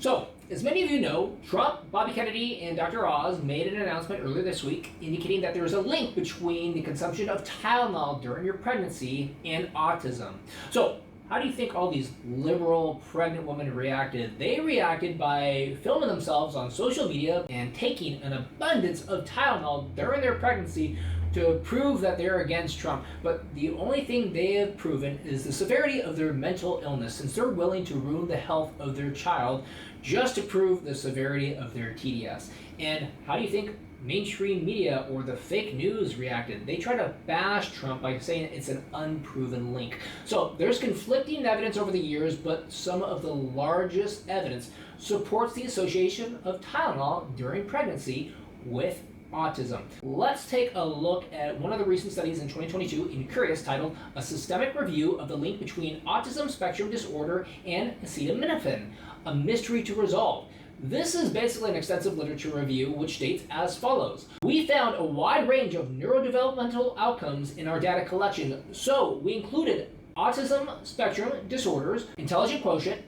So, as many of you know, Trump, Bobby Kennedy, and Dr. Oz made an announcement earlier this week indicating that there is a link between the consumption of Tylenol during your pregnancy and autism. So, how do you think all these liberal pregnant women reacted? They reacted by filming themselves on social media and taking an abundance of Tylenol during their pregnancy to prove that they're against Trump. But the only thing they have proven is the severity of their mental illness, since they're willing to ruin the health of their child just to prove the severity of their TDS. And how do you think mainstream media or the fake news reacted? They try to bash Trump by saying it's an unproven link. So there's conflicting evidence over the years, but some of the largest evidence supports the association of Tylenol during pregnancy with autism. Let's take a look at one of the recent studies in 2022 in Curious titled A Systemic Review of the Link Between Autism Spectrum Disorder and Acetaminophen, a Mystery to Resolve. This is basically an extensive literature review which states as follows. We found a wide range of neurodevelopmental outcomes in our data collection, so we included autism spectrum disorders, intelligent quotient,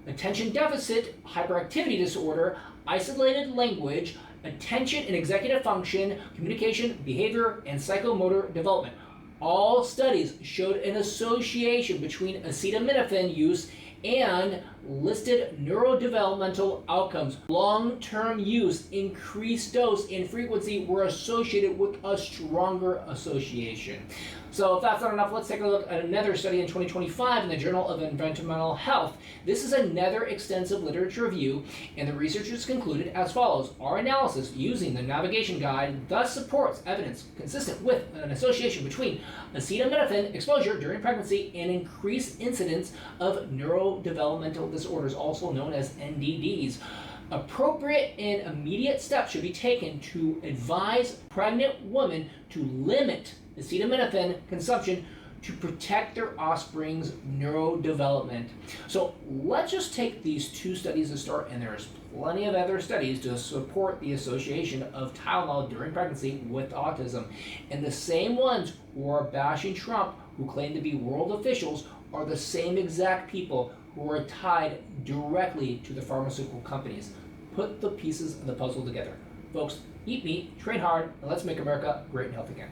attention deficit hyperactivity disorder, isolated language, attention and executive function, communication, behavior, and psychomotor development. All studies showed an association between acetaminophen use and listed neurodevelopmental outcomes. Long-term use, increased dose, and frequency were associated with a stronger association. So if that's not enough, let's take a look at another study in 2025 in the Journal of Environmental Health. This is another extensive literature review, and the researchers concluded as follows. Our analysis using the navigation guide thus supports evidence consistent with an association between acetaminophen exposure during pregnancy and increased incidence of neurodevelopmental disorders, also known as NDDs. Appropriate and immediate steps should be taken to advise pregnant women to limit acetaminophen consumption to protect their offspring's neurodevelopment. So let's just take these two studies to start, and there's plenty of other studies to support the association of Tylenol during pregnancy with autism. And the same ones who are bashing Trump, who claim to be world officials, are the same exact people who are tied directly to the pharmaceutical companies. Put the pieces of the puzzle together. Folks, eat meat, train hard, and let's make America great and healthy again.